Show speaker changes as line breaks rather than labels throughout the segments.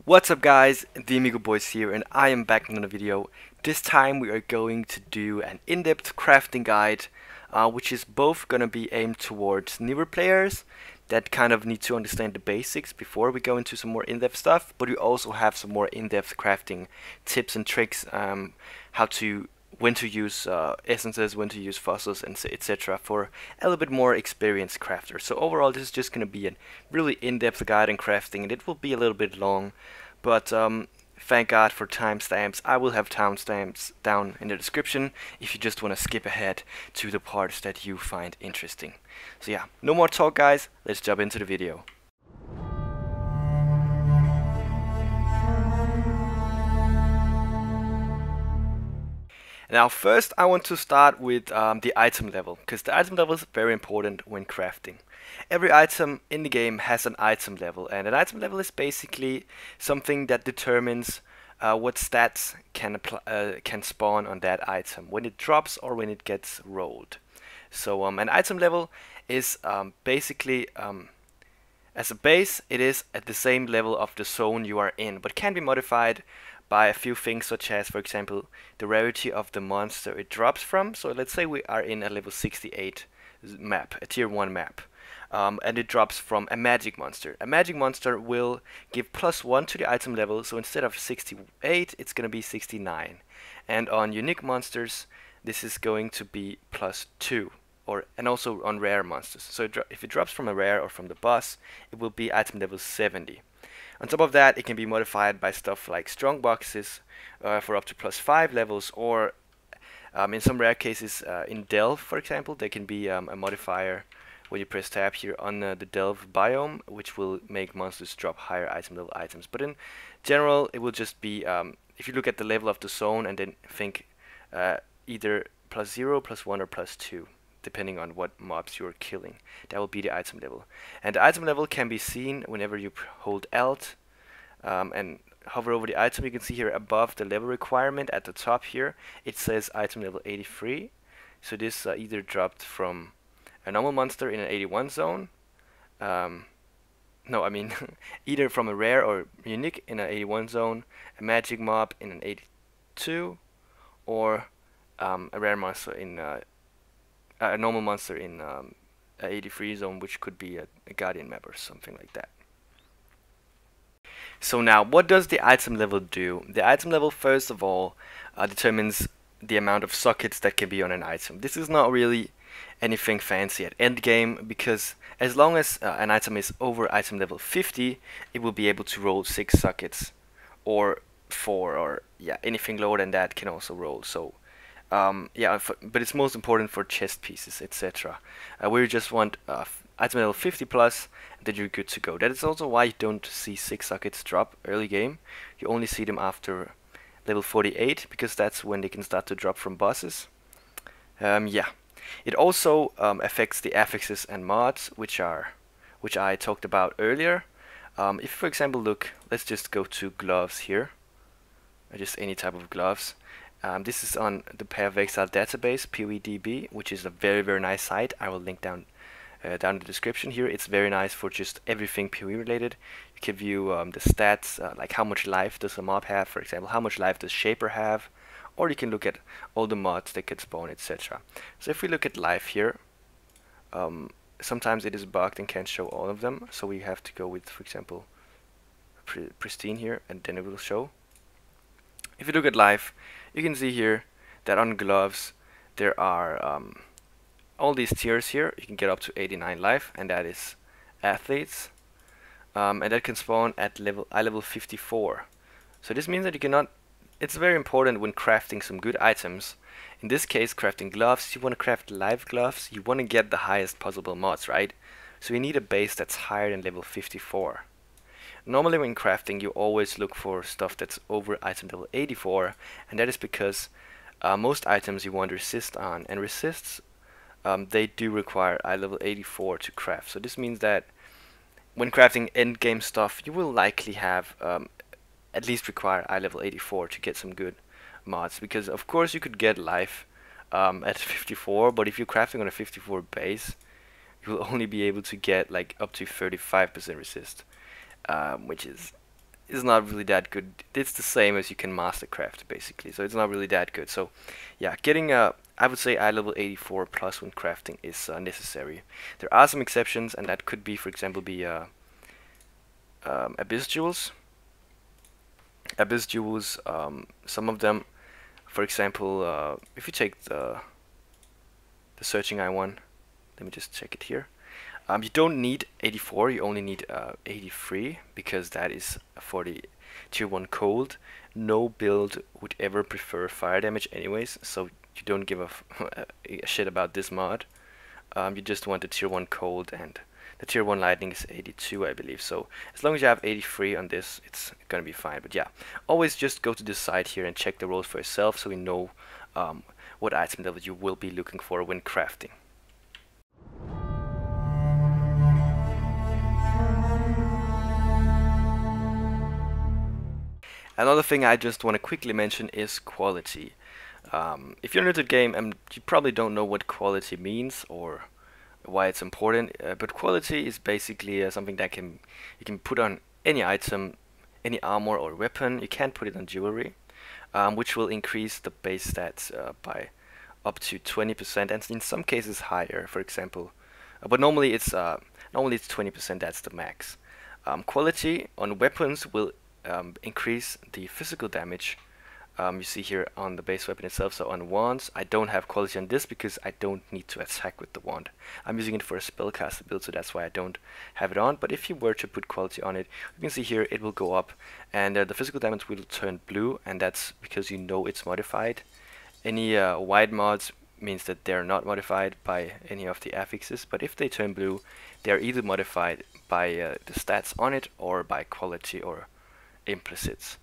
What's up guys, the Amigo Boys here and I am back in another video. This time we are going to do an in-depth crafting guide which is both going to be aimed towards newer players that kind of need to understand the basics before we go into some more in-depth stuff, but we also have some more in-depth crafting tips and tricks, when to use essences, when to use fossils, and etc. for a little bit more experienced crafters. So overall, this is just going to be a really in-depth guide in crafting, and it will be a little bit long, but thank God for timestamps. I will have timestamps down in the description if you just want to skip ahead to the parts that you find interesting. So yeah, no more talk guys, let's jump into the video. Now first I want to start with the item level, because the item level is very important when crafting. Every item in the game has an item level, and an item level is basically something that determines what stats can spawn on that item when it drops or when it gets rolled. So an item level is basically as a base, it is at the same level of the zone you are in, but can be modified by a few things, such as, for example, the rarity of the monster it drops from. So let's say we are in a level 68 map, a tier 1 map, and it drops from a magic monster. A magic monster will give +1 to the item level, so instead of 68, it's going to be 69. And on unique monsters, this is going to be +2. And also on rare monsters. So if it drops from a rare or from the boss, it will be item level 70. On top of that, it can be modified by stuff like strong boxes for up to +5 levels, or in some rare cases, in Delve, for example, there can be a modifier when you press tab here on the Delve biome, which will make monsters drop higher item level items. But in general, it will just be, if you look at the level of the zone and then think either +0, +1, or +2. Depending on what mobs you're killing. That will be the item level. And the item level can be seen whenever you hold Alt and hover over the item. You can see here above the level requirement at the top here, it says item level 83. So this either dropped from a normal monster in an 81 zone. No, I mean either from a rare or unique in an 81 zone, a magic mob in an 82, or a rare monster in a normal monster in a 83 zone, which could be a guardian map or something like that. So now, what does the item level do? The item level, first of all, determines the amount of sockets that can be on an item. This is not really anything fancy at end game, because as long as an item is over item level 50, it will be able to roll 6 sockets, or 4, or yeah, anything lower than that can also roll. So yeah, but it's most important for chest pieces, etc. We just want item level 50 plus, and then you're good to go. That is also why you don't see 6 sockets drop early game. You only see them after level 48, because that's when they can start to drop from bosses. Yeah, it also affects the affixes and mods, which I talked about earlier. If, for example, look, let's just go to gloves here, or just any type of gloves. This is on the Exile database, PoEDB, which is a very, very nice site. I will link down in the description here. It's very nice for just everything PoE related. You can view the stats, like how much life does a mob have, for example, how much life does Shaper have, or you can look at all the mods that could spawn, etc. So if we look at life here, sometimes it is bugged and can't show all of them, so we have to go with, for example, pristine here, and then it will show. If you look at life, you can see here that on gloves there are all these tiers here. You can get up to 89 life, and that is athletes, and that can spawn at level 54. So this means that you cannot. It's very important when crafting some good items. In this case, crafting gloves, you want to craft live gloves. You want to get the highest possible mods, right? So you need a base that's higher than level 54. Normally when crafting, you always look for stuff that's over item level 84, and that is because most items you want resist on, and resists, they do require eye level 84 to craft. So this means that when crafting end game stuff, you will likely have at least require eye level 84 to get some good mods, because of course you could get life at 54, but if you're crafting on a 54 base, you'll only be able to get like up to 35% resist. Which is is not really that good. It's the same as you can mastercraft basically, so it's not really that good. So yeah, getting I would say eye level 84 plus when crafting is necessary. There are some exceptions, and that could be, for example, abyss jewels. Abyss jewels, some of them, for example, if you take the searching eye one, let me just check it here. You don't need 84, you only need 83, because that is for the tier 1 cold. No build would ever prefer fire damage anyways, so you don't give a shit about this mod. You just want the tier 1 cold, and the tier 1 lightning is 82, I believe. So as long as you have 83 on this, it's gonna be fine. But yeah, always just go to this side here and check the rolls for yourself, so you know what item level you will be looking for when crafting. Another thing I just want to quickly mention is quality. If you're new to the game, you probably don't know what quality means or why it's important, but quality is basically something that you can put on any item, any armor or weapon. You can't put it on jewelry, which will increase the base stats by up to 20%, and in some cases higher, for example. But normally it's 20%. That's the max. Quality on weapons will increase the physical damage you see here on the base weapon itself. So on wands, I don't have quality on this because I don't need to attack with the wand. I'm using it for a spellcaster build, so that's why I don't have it on. But if you were to put quality on it, you can see here it will go up, and the physical damage will turn blue, and that's because you know it's modified. Any white mods means that they're not modified by any of the affixes, but if they turn blue, they're either modified by the stats on it or by quality or implicits.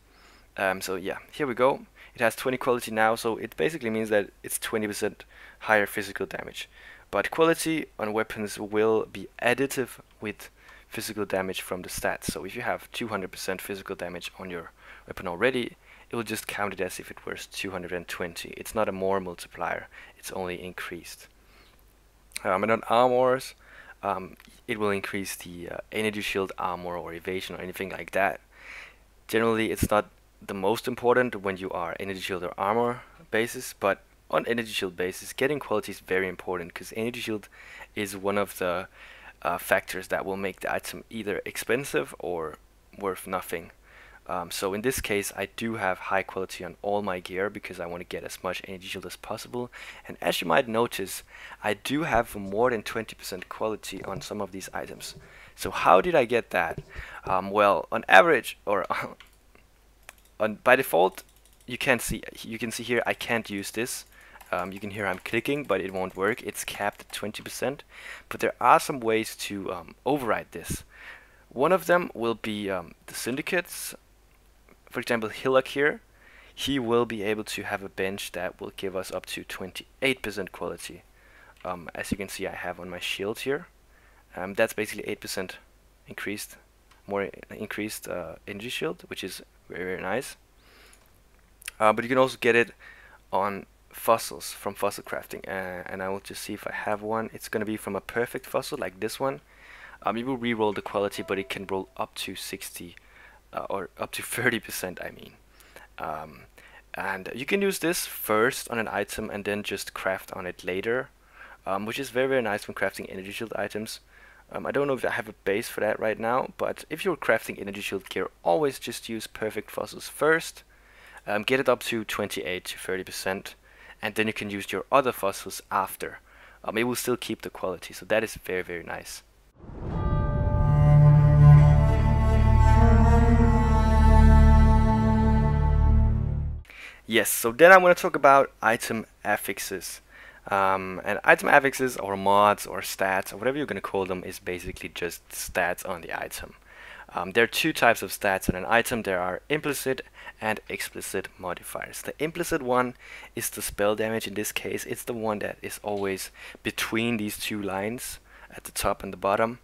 So yeah, here we go. It has 20 quality now, so it basically means that it's 20% higher physical damage. But quality on weapons will be additive with physical damage from the stats. So if you have 200% physical damage on your weapon already, it will just count it as if it was 220. It's not a more multiplier, it's only increased. And on armors, it will increase the energy shield armor or evasion or anything like that. Generally, it's not the most important when you are energy shield or armor basis, but on energy shield basis, getting quality is very important, because energy shield is one of the factors that will make the item either expensive or worth nothing. So in this case, I do have high quality on all my gear because I want to get as much energy shield as possible. And as you might notice, I do have more than 20% quality on some of these items. So how did I get that? Well, on average, or by default, you can see here I can't use this. You can hear I'm clicking, but it won't work. It's capped at 20%. But there are some ways to override this. One of them will be the syndicates. For example, Hillock here, he will be able to have a bench that will give us up to 28% quality. As you can see, I have on my shield here. That's basically 8% increased, more increased energy shield, which is very, very nice. But you can also get it on fossils from fossil crafting, and I will just see if I have one. It's going to be from a perfect fossil like this one. You will re-roll the quality, but it can roll up to 60 or up to 30%, I mean. And you can use this first on an item and then just craft on it later, which is very, very nice when crafting energy shield items. I don't know if I have a base for that right now, but if you're crafting energy shield gear, always just use perfect fossils first, get it up to 28 to 30%, and then you can use your other fossils after. It will still keep the quality, so that is very, very nice. Yes, so then I want to talk about item affixes. And item affixes or mods or stats or whatever you're going to call them is basically just stats on the item. There are two types of stats on an item. There are implicit and explicit modifiers. The implicit one is the spell damage. In this case, it's the one that is always between these two lines at the top and the bottom.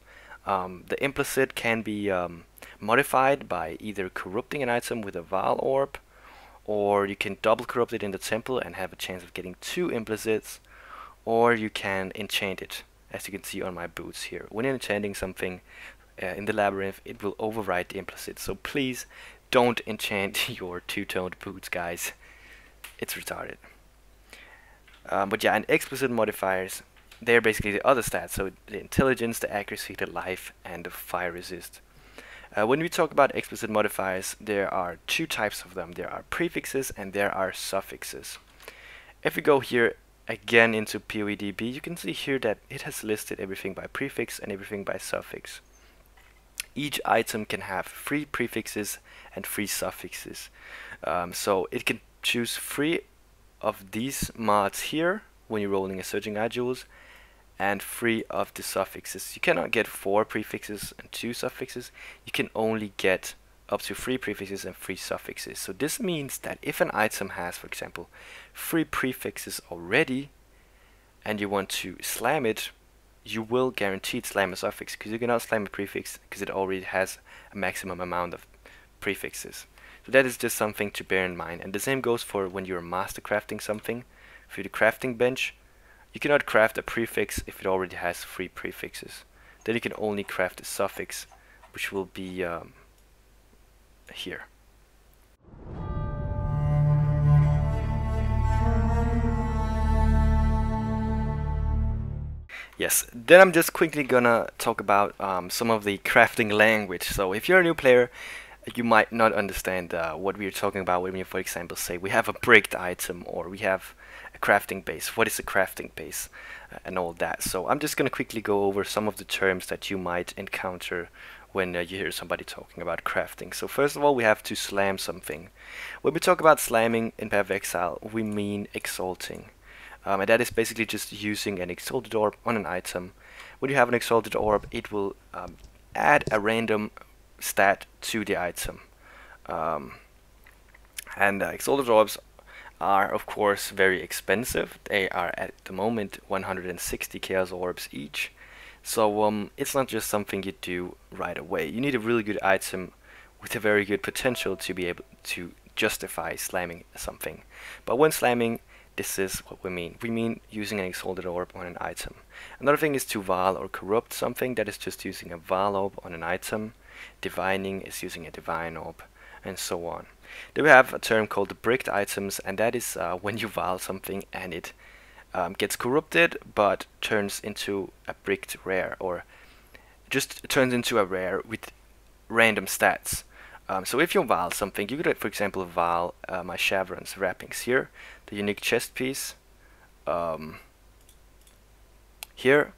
The implicit can be modified by either corrupting an item with a Val orb, or you can double corrupt it in the temple and have a chance of getting 2 implicits, or you can enchant it, as you can see on my boots here. When enchanting something in the labyrinth, it will override the implicit, so please don't enchant your two-toned boots, guys. It's retarded. But yeah, and explicit modifiers, they're basically the other stats, so the intelligence, the accuracy, the life, and the fire resist. When we talk about explicit modifiers, there are two types of them. There are prefixes and there are suffixes. If we go here again into PoEDB, you can see here that it has listed everything by prefix and everything by suffix. Each item can have 3 prefixes and 3 suffixes. So it can choose 3 of these mods here when you're rolling a Surging Eye Jewels, and 3 of the suffixes. You cannot get 4 prefixes and 2 suffixes. You can only get up to 3 prefixes and 3 suffixes. So this means that if an item has, for example, 3 prefixes already, and you want to slam it, you will guaranteed slam a suffix, because you cannot slam a prefix because it already has a maximum amount of prefixes. So that is just something to bear in mind. And the same goes for when you're master crafting something. Through the crafting bench, you cannot craft a prefix if it already has 3 prefixes. Then you can only craft a suffix, which will be here. Yes, then I'm just quickly gonna talk about some of the crafting language. So if you're a new player, you might not understand what we're talking about when we, for example, say we have a bricked item or we have a crafting base. What is a crafting base and all that. So I'm just gonna quickly go over some of the terms that you might encounter when you hear somebody talking about crafting. So first of all, we have to slam something. When we talk about slamming in Path of Exile, we mean exalting. And that is basically just using an exalted orb on an item. When you have an exalted orb, it will add a random stat to the item. And exalted orbs are of course very expensive. They are at the moment 160 chaos orbs each. So it's not just something you do right away. You need a really good item with a very good potential to be able to justify slamming something. But when slamming, this is what we mean. We mean using an exalted orb on an item. Another thing is to Val or corrupt something. That is just using a Val orb on an item. Divining is using a divine orb, and so on. Then we have a term called the bricked items, and that is when you Val something and it gets corrupted but turns into a bricked rare, or just turns into a rare with random stats. So if you Val something, you could, for example, Val my Chevron's wrappings here, the unique chest piece. Here,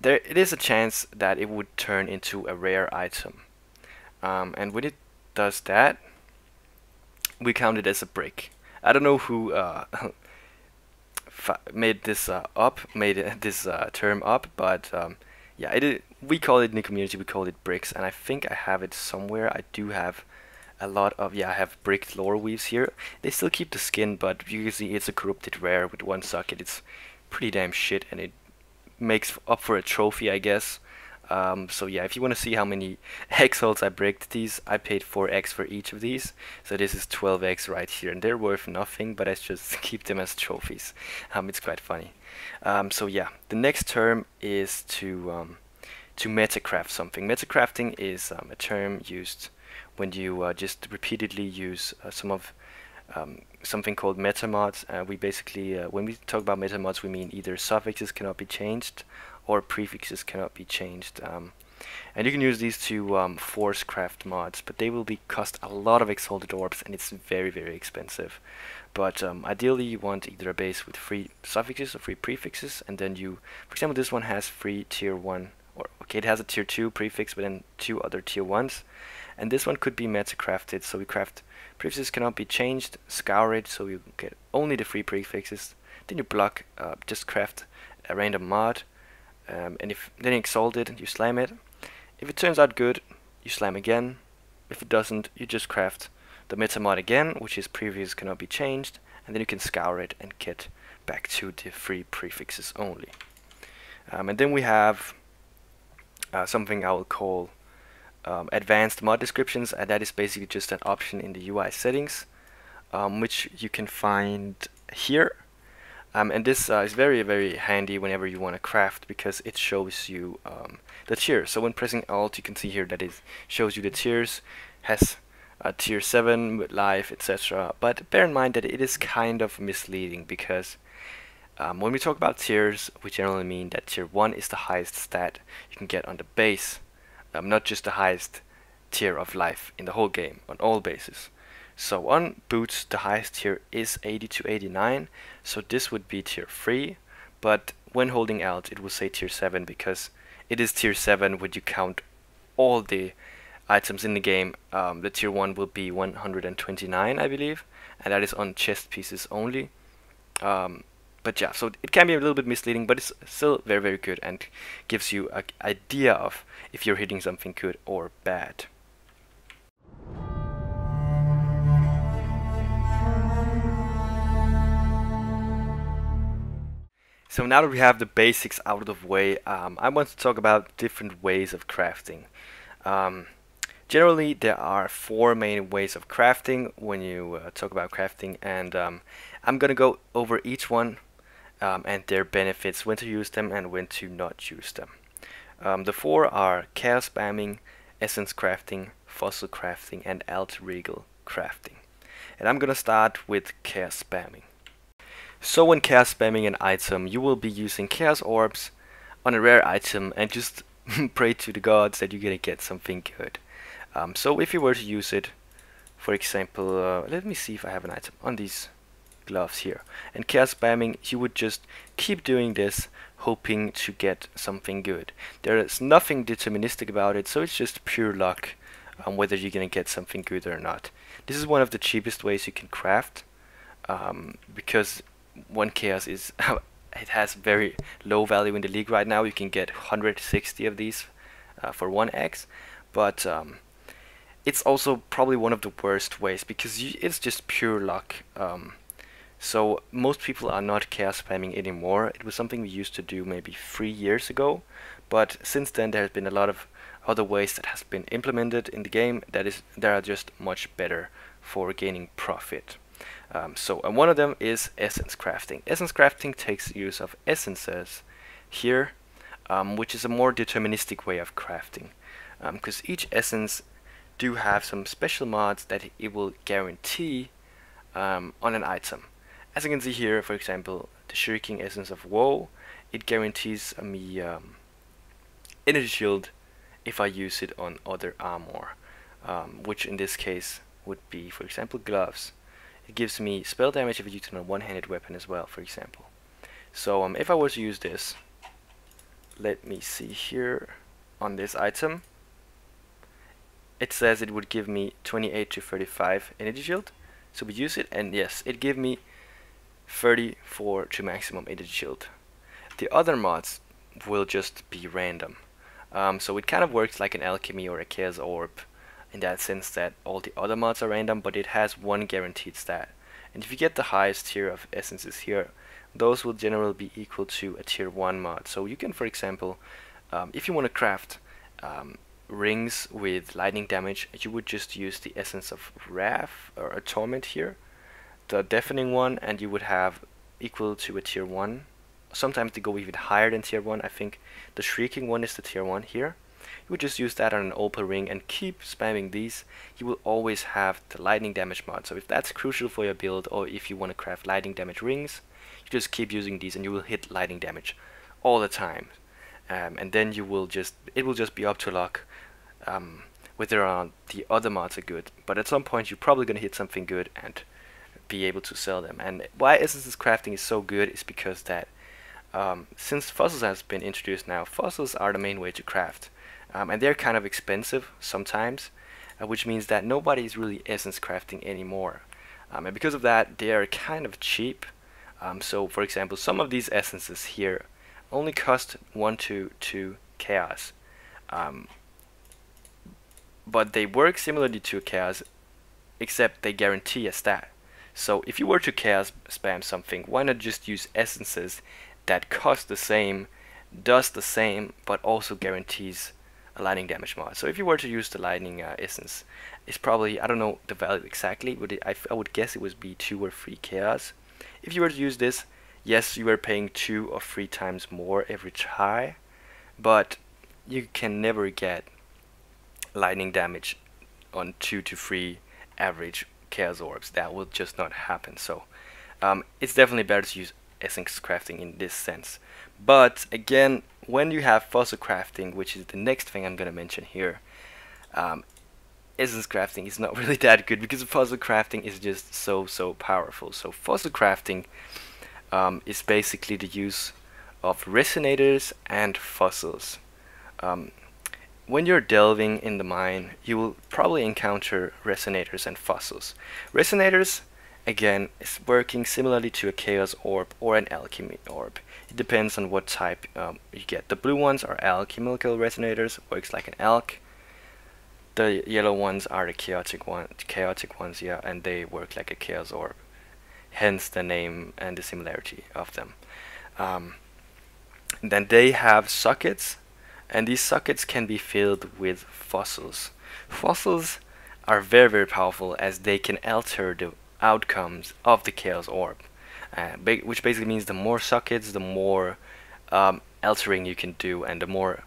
it is a chance that it would turn into a rare item. And when it does that, we count it as a brick. I don't know who made this term up, but yeah, we call it in the community, we call it bricks, and I think I have it somewhere. I do have a lot of, I have bricked lore weaves here. They still keep the skin, but you can see it's a corrupted rare with 1 socket. It's pretty damn shit, and it makes up for a trophy, I guess. So yeah, if you want to see how many exalts I bricked these, I paid 4x for each of these. So this is 12x right here, and they're worth nothing, but I just keep them as trophies. It's quite funny. So yeah, the next term is to metacraft something. Metacrafting is a term used when you just repeatedly use something called metamods. We basically, when we talk about metamods, we mean either suffixes cannot be changed or prefixes cannot be changed. And you can use these to force craft mods, but they will cost a lot of exalted orbs, and it's very, very expensive. But ideally you want either a base with 3 suffixes or 3 prefixes, and then you, for example, this one has 3 tier 1, or okay, it has a tier 2 prefix, but then 2 other tier 1s. And this one could be metacrafted, so we craft prefixes cannot be changed, scour it, so you get only the 3 prefixes. Then you block, just craft a random mod, and if then you exalt it, you slam it. If it turns out good, you slam again. If it doesn't, you just craft the meta mod again, which is prefixes cannot be changed, and then you can scour it and get back to the 3 prefixes only. And then we have something I will call advanced mod descriptions, and that is basically just an option in the UI settings, which you can find here. And this is very, very handy whenever you want to craft, because it shows you the tiers. So when pressing Alt, you can see here that it shows you the tiers, has tier 7 with life, etc. But bear in mind that it is kind of misleading because when we talk about tiers, we generally mean that tier 1 is the highest stat you can get on the base, not just the highest tier of life in the whole game, on all bases. So on boots, the highest tier is 80 to 89, so this would be tier 3, but when holding Alt, it will say tier 7 because it is tier 7 when you count all the items in the game. The tier 1 will be 129, I believe, and that is on chest pieces only. But yeah, so it can be a little bit misleading, but it's still very, very good and gives you an idea of if you're hitting something good or bad. So now that we have the basics out of the way, I want to talk about different ways of crafting. Generally, there are 4 main ways of crafting when you talk about crafting, and I'm gonna go over each one and their benefits, when to use them and when to not use them. The 4 are chaos spamming, essence crafting, fossil crafting, and Alt+Regal crafting. And I'm gonna start with chaos spamming. So when chaos spamming an item, you will be using chaos orbs on a rare item and just pray to the gods that you're gonna get something good. So if you were to use it, for example, let me see if I have an item on these gloves here, and chaos spamming, you would just keep doing this, hoping to get something good. There is nothing deterministic about it, so it's just pure luck on whether you're gonna get something good or not. This is one of the cheapest ways you can craft, because one chaos is it has very low value in the league right now. You can get 160 of these for 1x, but it's also probably one of the worst ways because it's just pure luck. So most people are not chaos spamming anymore. It was something we used to do maybe 3 years ago, but since then there has been a lot of other ways that has been implemented in the game that are just much better for gaining profit. And one of them is essence crafting. Essence crafting takes use of essences here, which is a more deterministic way of crafting, because each essence do have some special mods that it will guarantee on an item. As you can see here, for example, the Shrieking Essence of Woe, it guarantees me energy shield if I use it on other armor, which in this case would be, for example, gloves. It gives me spell damage if I use it on a one-handed weapon as well, for example. So if I were to use this, let me see here on this item, it says it would give me 28 to 35 energy shield. So we use it, and yes, it gave me 34 to maximum energy shield. The other mods will just be random. So it kind of works like an alchemy or a chaos orb, in that sense that all the other mods are random, but it has one guaranteed stat. And if you get the highest tier of essences here, those will generally be equal to a tier 1 mod. So you can, for example, if you want to craft rings with lightning damage, you would just use the essence of Wrath or a Torment here, the deafening one, and you would have equal to a tier 1. Sometimes they go even higher than tier 1. I think the Shrieking one is the tier 1 here. You would just use that on an opal ring and keep spamming these. You will always have the lightning damage mod. So if that's crucial for your build, or if you want to craft lightning damage rings, you just keep using these and you will hit lightning damage all the time. And then it will just be up to luck whether or not the other mods are good. But at some point you're probably going to hit something good and be able to sell them. And why Essences crafting is so good is because that since fossils has been introduced now, fossils are the main way to craft. And they're kind of expensive sometimes, which means that nobody is really essence crafting anymore. And because of that, they are kind of cheap. So for example, some of these essences here only cost 1 to 2 chaos. But they work similarly to chaos, except they guarantee a stat. So if you were to chaos spam something, why not just use essences that cost the same, does the same, but also guarantees a lightning damage mod. So if you were to use the lightning essence, it's probably, I don't know the value exactly, but I would guess it would be 2 or 3 chaos. If you were to use this, yes, you are paying 2 or 3 times more every try, but you can never get lightning damage on 2 to 3 average chaos orbs. That will just not happen. So it's definitely better to use essence crafting in this sense. But again, when you have fossil crafting, which is the next thing I'm going to mention here, essence crafting is not really that good because fossil crafting is just so powerful. So fossil crafting is basically the use of resonators and fossils. When you're delving in the mine, you will probably encounter resonators and fossils. Resonators, again, is working similarly to a chaos orb or an alchemy orb. It depends on what type you get. The blue ones are alchemical resonators, works like an alch. The yellow ones are the chaotic ones, yeah, and they work like a chaos orb. Hence the name and the similarity of them. Then they have sockets, and these sockets can be filled with fossils. Fossils are very powerful as they can alter the outcomes of the chaos orb, which basically means the more sockets, the more altering you can do, and the more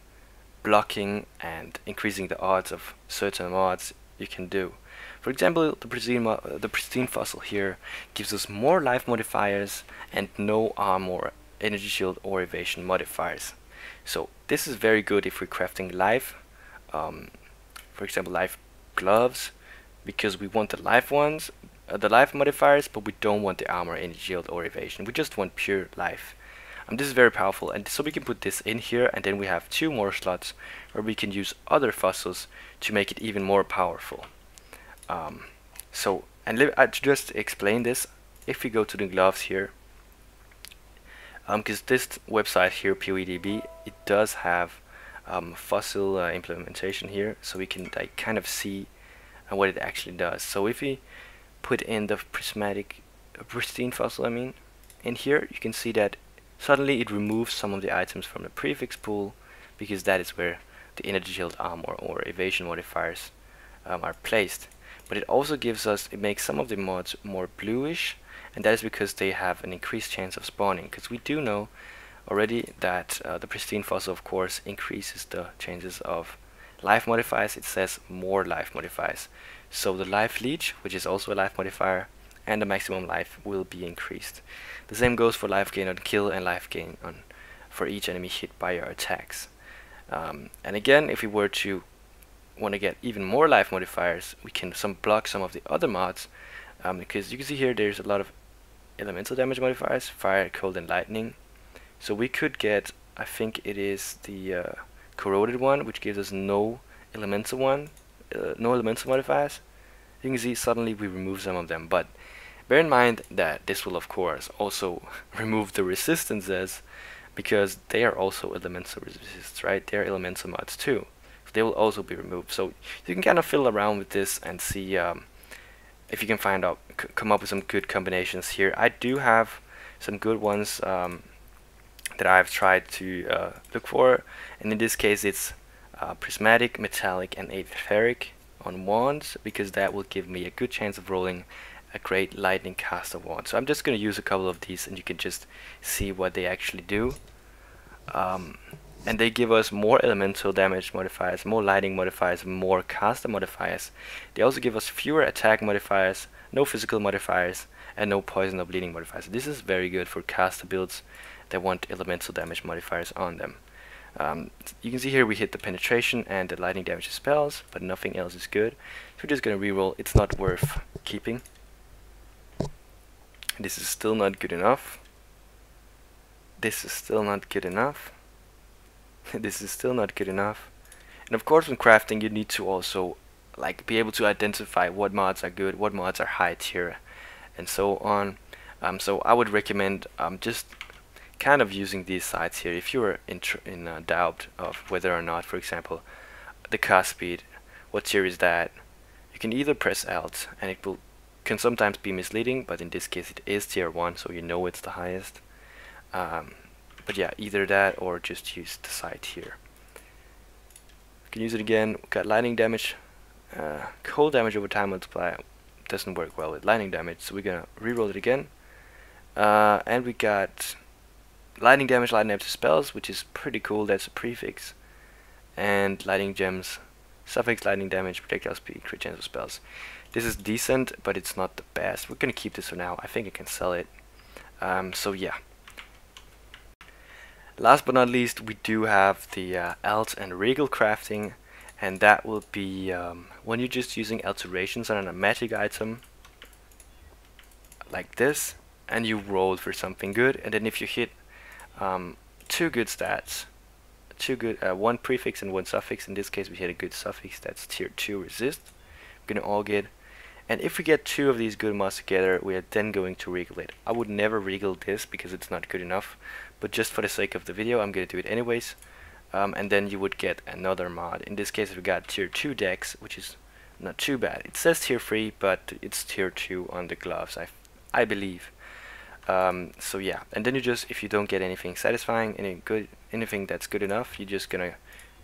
blocking and increasing the odds of certain mods you can do. For example, the pristine fossil here gives us more life modifiers and no armor, energy shield, or evasion modifiers. So this is very good if we're crafting life, for example life gloves, because we want the life ones, the life modifiers, but we don't want the armor, energy shield, or evasion. We just want pure life. This is very powerful, and so we can put this in here, and then we have 2 more slots where we can use other fossils to make it even more powerful. To just explain this, if we go to the gloves here, because this website here, PoEDB, it does have fossil implementation here, so we can like kind of see what it actually does. So if we put in the pristine fossil, in here, you can see that suddenly it removes some of the items from the prefix pool, because that is where the energy shield, armor, or evasion modifiers are placed. But it also it makes some of the mods more bluish, and that is because they have an increased chance of spawning, because we do know already that the pristine fossil, of course, increases the chances of life modifiers. It says more life modifiers. So the life leech, which is also a life modifier, and the maximum life will be increased. The same goes for life gain on kill and life gain for each enemy hit by your attacks. And again, if we were to want to get even more life modifiers, we can block some of the other mods, because you can see here there's a lot of elemental damage modifiers, fire, cold, and lightning. So we could get, I think it is the corroded one, which gives us no elemental modifiers. You can see suddenly we remove some of them, but bear in mind that this will of course also remove the resistances, because they are also elemental resists, right? They are elemental mods too. They will also be removed. So you can kind of fiddle around with this and see if you can come up with some good combinations here. I do have some good ones that I've tried to look for, and in this case it's prismatic, metallic, and etheric on wands, because that will give me a good chance of rolling a great lightning caster wand. So I'm just going to use a couple of these, and you can just see what they actually do. And they give us more elemental damage modifiers, more lightning modifiers, more caster modifiers. They also give us fewer attack modifiers, no physical modifiers, and no poison or bleeding modifiers. This is very good for caster builds that want elemental damage modifiers on them. You can see here we hit the penetration and the lightning damage spells, but nothing else is good. So we're just going to reroll. It's not worth keeping. This is still not good enough. This is still not good enough. This is still not good enough. And of course, when crafting, you need to also be able to identify what mods are good, what mods are high tier, and so on. So I would recommend just kind of using these sites here if you're in doubt of whether or not, for example, the cast speed, what tier is that. You can either press Alt, and it can sometimes be misleading, but in this case it is tier 1, so you know it's the highest. But yeah, either that or just use the site here. You can use it again. We got lightning damage, cold damage over time multiplier doesn't work well with lightning damage, so we're gonna reroll it again. And we got lightning damage to spells, which is pretty cool. That's a prefix. And lightning gems, suffix lightning damage, projectile speed, crit chance of spells. This is decent, but it's not the best. We're gonna keep this for now. I think I can sell it. So yeah. Last but not least, we do have the Alt+Regal Crafting, and that will be when you're just using alterations on a magic item like this, and you roll for something good, and then if you hit two good stats, one prefix and one suffix. In this case, we hit a good suffix. That's tier 2 resist. We're gonna all get, and if we get two of these good mods together, we are then going to regal it. I would never regal this because it's not good enough, but just for the sake of the video, I'm gonna do it anyways. And then you would get another mod. In this case, we got tier 2 dex, which is not too bad. It says tier 3, but it's tier 2 on the gloves, I believe. So yeah, and then you just, if you don't get anything satisfying, anything that's good enough, you're just gonna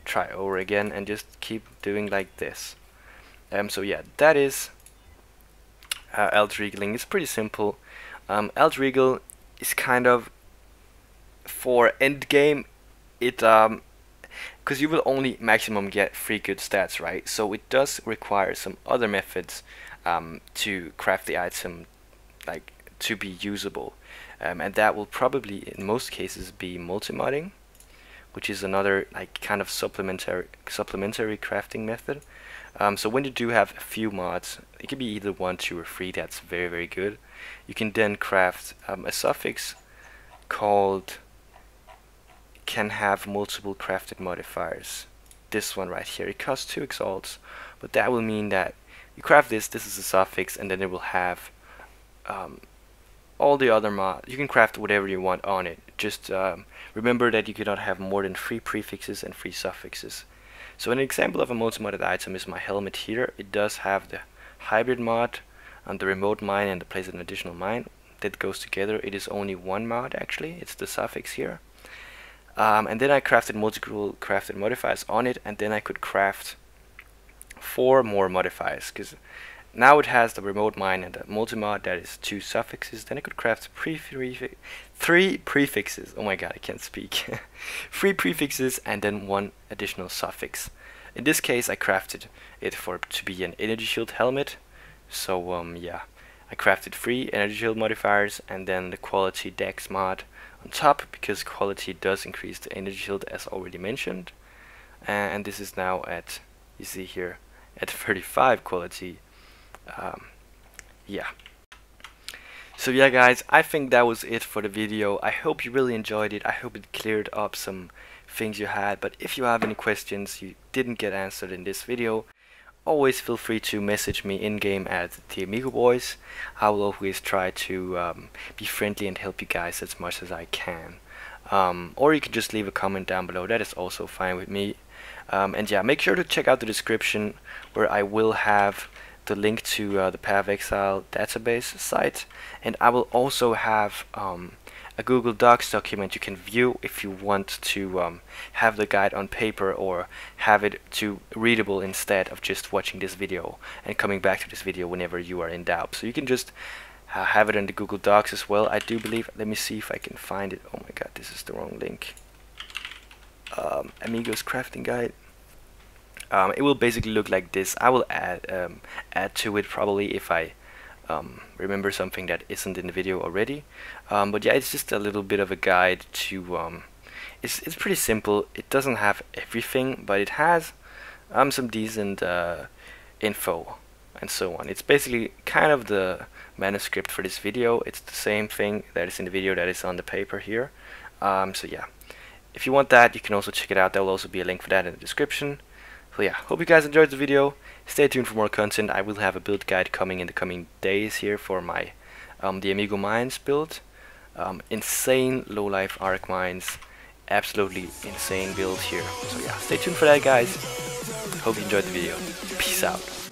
try over again and just keep doing like this. So yeah, that is Alt+Regaling. It's pretty simple. Alt+Regal is kind of for end game. It because you will only maximum get 3 good stats, right? So it does require some other methods to craft the item, like to be usable, and that will probably in most cases be multi-modding, which is another like kind of supplementary crafting method. So when you do have a few mods, it can be either 1, 2, or 3. That's very, very good. You can then craft a suffix called can have multiple crafted modifiers. This one right here, it costs 2 exalts, but that will mean that you craft this is a suffix, and then it will have all the other mods. You can craft whatever you want on it. Just remember that you cannot have more than 3 prefixes and 3 suffixes. So an example of a multi-modded item is my helmet here. It does have the hybrid mod and the remote mine and the place an additional mine that goes together. It is only one mod actually. It's the suffix here. And then I crafted multiple crafted modifiers on it, and then I could craft 4 more modifiers, because now it has the remote mine and the multi-mod, that is 2 suffixes. Then I could craft 3 prefixes. Oh my god, I can't speak. 3 prefixes and then 1 additional suffix. In this case, I crafted it to be an energy shield helmet. So yeah, I crafted 3 energy shield modifiers and then the quality dex mod on top, because quality does increase the energy shield as already mentioned. And this is now at, you see here, at 35 quality. Yeah. So yeah guys, I think that was it for the video. I hope you really enjoyed it. I hope it cleared up some things you had, but if you have any questions you didn't get answered in this video, always feel free to message me in-game at the Amigo Boys. I will always try to be friendly and help you guys as much as I can. Or you can just leave a comment down below, that is also fine with me. And yeah, make sure to check out the description where I will have the link to the Path of Exile database site, and I will also have a Google Docs document you can view if you want to have the guide on paper or have it to readable instead of just watching this video and coming back to this video whenever you are in doubt. So you can just have it in the Google Docs as well, I do believe. Let me see if I can find it. Oh my god, this is the wrong link. Amigo's crafting guide. It will basically look like this. I will add to it probably if I remember something that isn't in the video already. But yeah, it's just a little bit of a guide to it's pretty simple. It doesn't have everything, but it has some decent info and so on. It's basically kind of the manuscript for this video. It's the same thing that is in the video that is on the paper here. So yeah, if you want that, you can also check it out. There will also be a link for that in the description. So yeah, hope you guys enjoyed the video. Stay tuned for more content. I will have a build guide coming in the coming days here for my the Amigo mines build. Insane low life arc mines, absolutely insane build here. So yeah, stay tuned for that guys. Hope you enjoyed the video. Peace out.